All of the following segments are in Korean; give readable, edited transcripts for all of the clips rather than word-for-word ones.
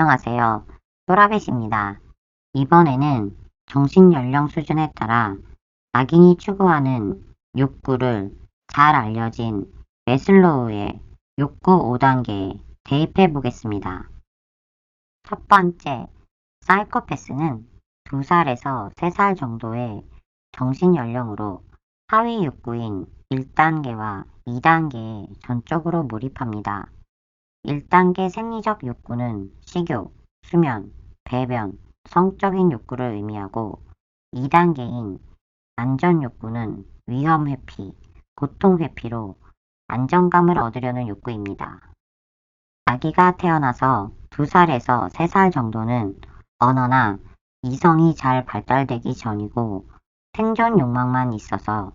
안녕하세요. 또라벳입니다. 이번에는 정신연령 수준에 따라 악인이 추구하는 욕구를 잘 알려진 매슬로우의 욕구 5단계에 대입해 보겠습니다. 첫 번째, 사이코패스는 2살에서 3살 정도의 정신연령으로 하위 욕구인 1단계와 2단계에 전적으로 몰입합니다. 1단계 생리적 욕구는 식욕, 수면, 배변, 성적인 욕구를 의미하고 2단계인 안전 욕구는 위험 회피, 고통 회피로 안정감을 얻으려는 욕구입니다. 아기가 태어나서 2살에서 3살 정도는 언어나 이성이 잘 발달되기 전이고 생존 욕망만 있어서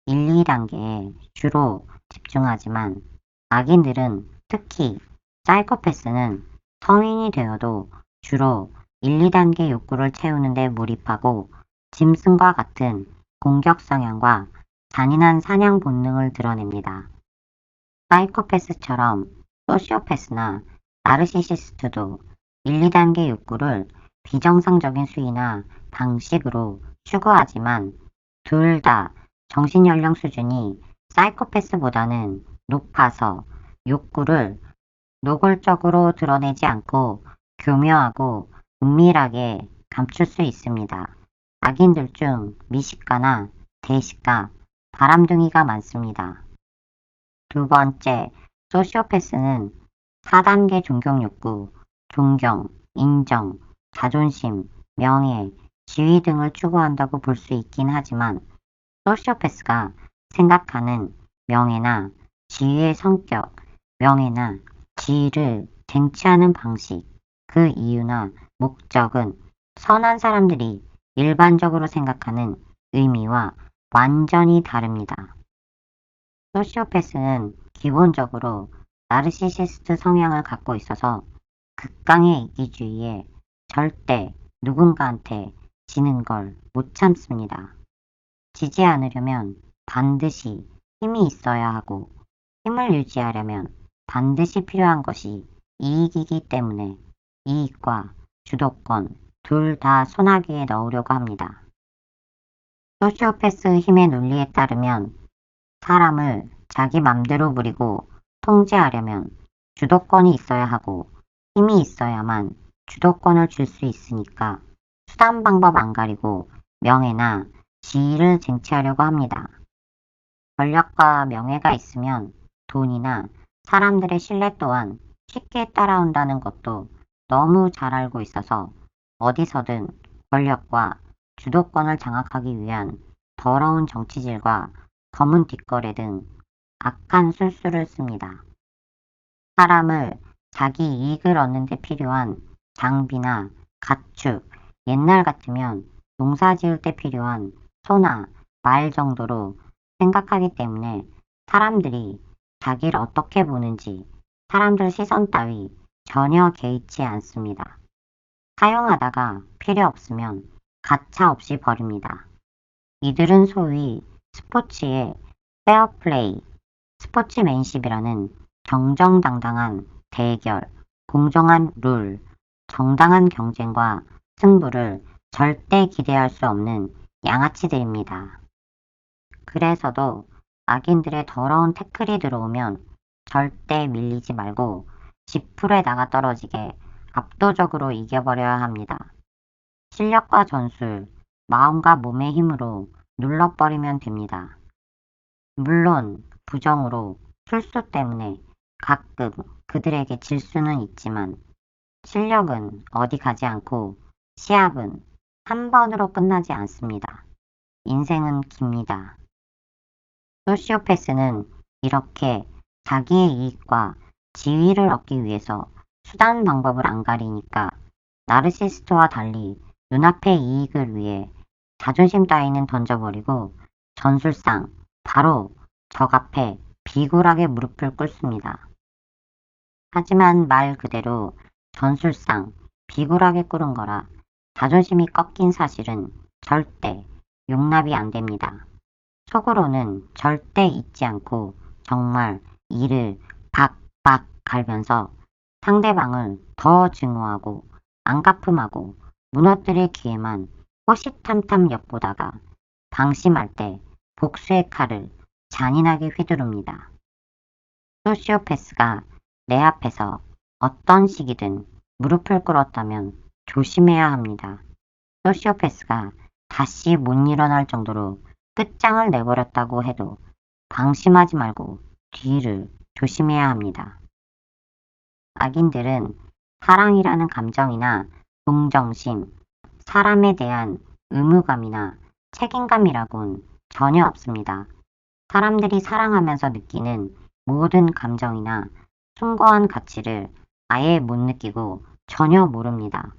1, 2단계에 주로 집중하지만 악인들은 특히 사이코패스는 성인이 되어도 주로 1, 2단계 욕구를 채우는 데 몰입하고 짐승과 같은 공격 성향과 잔인한 사냥 본능을 드러냅니다. 사이코패스처럼 소시오패스나 나르시시스트도 1, 2단계 욕구를 비정상적인 수위나 방식으로 추구하지만 둘 다 정신연령 수준이 사이코패스보다는 높아서 욕구를 노골적으로 드러내지 않고 교묘하고 은밀하게 감출 수 있습니다. 악인들 중 미식가나 대식가, 바람둥이가 많습니다. 두 번째, 소시오패스는 4단계 존경 욕구, 존경, 인정, 자존심, 명예, 지위 등을 추구한다고 볼 수 있긴 하지만 소시오패스가 생각하는 명예나 지위의 성격, 명예나 지위를 쟁취하는 방식, 그 이유나 목적은 선한 사람들이 일반적으로 생각하는 의미와 완전히 다릅니다. 소시오패스는 기본적으로 나르시시스트 성향을 갖고 있어서 극강의 이기주의에 절대 누군가한테 지는 걸 못 참습니다. 지지 않으려면 반드시 힘이 있어야 하고 힘을 유지하려면 반드시 필요한 것이 이익이기 때문에 이익과 주도권 둘 다 손아귀에 넣으려고 합니다. 소시오패스 힘의 논리에 따르면 사람을 자기 맘대로 부리고 통제하려면 주도권이 있어야 하고 힘이 있어야만 주도권을 줄 수 있으니까 수단 방법 안 가리고 명예나 지위를 쟁취하려고 합니다. 권력과 명예가 있으면 돈이나 사람들의 신뢰 또한 쉽게 따라온다는 것도 너무 잘 알고 있어서 어디서든 권력과 주도권을 장악하기 위한 더러운 정치질과 검은 뒷거래 등 악한 술수를 씁니다. 사람을 자기 이익을 얻는 데 필요한 장비나 가축, 옛날 같으면 농사 지을 때 필요한 소나 말 정도로 생각하기 때문에 사람들이 자기를 어떻게 보는지 사람들 시선 따위 전혀 개의치 않습니다. 사용하다가 필요 없으면 가차 없이 버립니다. 이들은 소위 스포츠의 페어플레이, 스포츠맨십이라는 정정당당한 대결, 공정한 룰, 정당한 경쟁과 승부를 절대 기대할 수 없는 양아치들입니다. 그래서도 악인들의 더러운 태클이 들어오면 절대 밀리지 말고 10%에 나가 떨어지게 압도적으로 이겨버려야 합니다. 실력과 전술, 마음과 몸의 힘으로 눌러버리면 됩니다. 물론 부정으로 술수 때문에 가끔 그들에게 질 수는 있지만 실력은 어디 가지 않고 시합은 한 번으로 끝나지 않습니다. 인생은 깁니다. 소시오패스는 이렇게 자기의 이익과 지위를 얻기 위해서 수단 방법을 안 가리니까 나르시스트와 달리 눈앞의 이익을 위해 자존심 따위는 던져버리고 전술상 바로 적 앞에 비굴하게 무릎을 꿇습니다. 하지만 말 그대로 전술상 비굴하게 꿇은 거라 자존심이 꺾인 사실은 절대 용납이 안 됩니다. 속으로는 절대 잊지 않고 정말 이를 박박 갈면서 상대방을 더 증오하고 안가품하고 무너뜨릴 기회만 호시탐탐 엿보다가 방심할 때 복수의 칼을 잔인하게 휘두릅니다. 소시오패스가 내 앞에서 어떤 시기든 무릎을 꿇었다면 조심해야 합니다. 소시오패스가 다시 못 일어날 정도로 끝장을 내버렸다고 해도 방심하지 말고 뒤를 조심해야 합니다. 악인들은 사랑이라는 감정이나 동정심, 사람에 대한 의무감이나 책임감이라곤 전혀 없습니다. 사람들이 사랑하면서 느끼는 모든 감정이나 숭고한 가치를 아예 못 느끼고 전혀 모릅니다.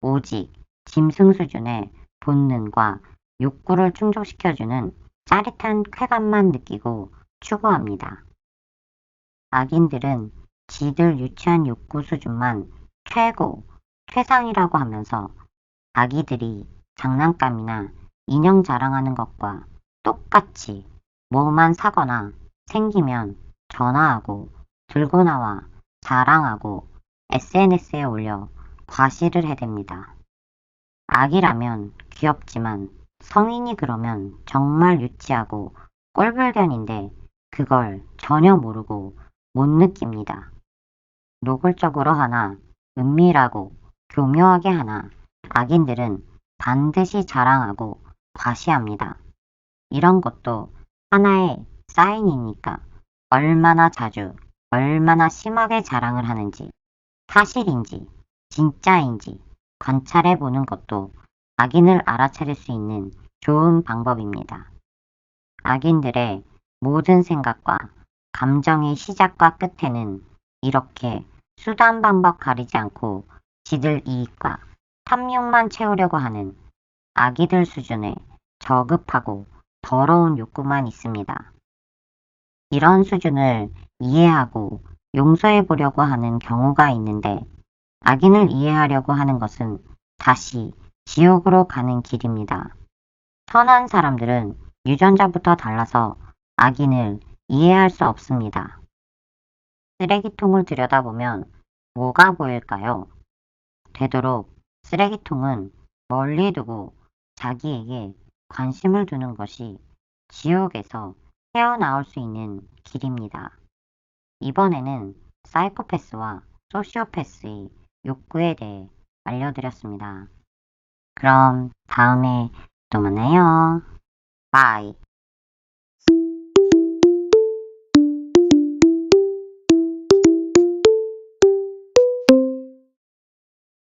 오직 짐승 수준의 본능과 욕구를 충족시켜주는 짜릿한 쾌감만 느끼고 추구합니다. 악인들은 지들 유치한 욕구 수준만 최고, 최상이라고 하면서 자기들이 장난감이나 인형 자랑하는 것과 똑같이 뭐만 사거나 생기면 전화하고 들고 나와 자랑하고 SNS에 올려 과시를 해댑니다. 악이라면 귀엽지만 성인이 그러면 정말 유치하고 꼴불견인데 그걸 전혀 모르고 못 느낍니다. 노골적으로 하나 은밀하고 교묘하게 하나 악인들은 반드시 자랑하고 과시합니다. 이런 것도 하나의 사인이니까 얼마나 자주, 얼마나 심하게 자랑을 하는지, 사실인지, 진짜인지 관찰해 보는 것도 악인을 알아차릴 수 있는 좋은 방법입니다. 악인들의 모든 생각과 감정의 시작과 끝에는 이렇게 수단 방법 가리지 않고 지들 이익과 탐욕만 채우려고 하는 악이들 수준의 저급하고 더러운 욕구만 있습니다. 이런 수준을 이해하고 용서해 보려고 하는 경우가 있는데 악인을 이해하려고 하는 것은 다시 지옥으로 가는 길입니다. 선한 사람들은 유전자부터 달라서 악인을 이해할 수 없습니다. 쓰레기통을 들여다보면 뭐가 보일까요? 되도록 쓰레기통은 멀리 두고 자기에게 관심을 두는 것이 지옥에서 헤어나올 수 있는 길입니다. 이번에는 사이코패스와 소시오패스의 욕구에 대해 알려드렸습니다. 그럼 다음에 또 만나요. 바이.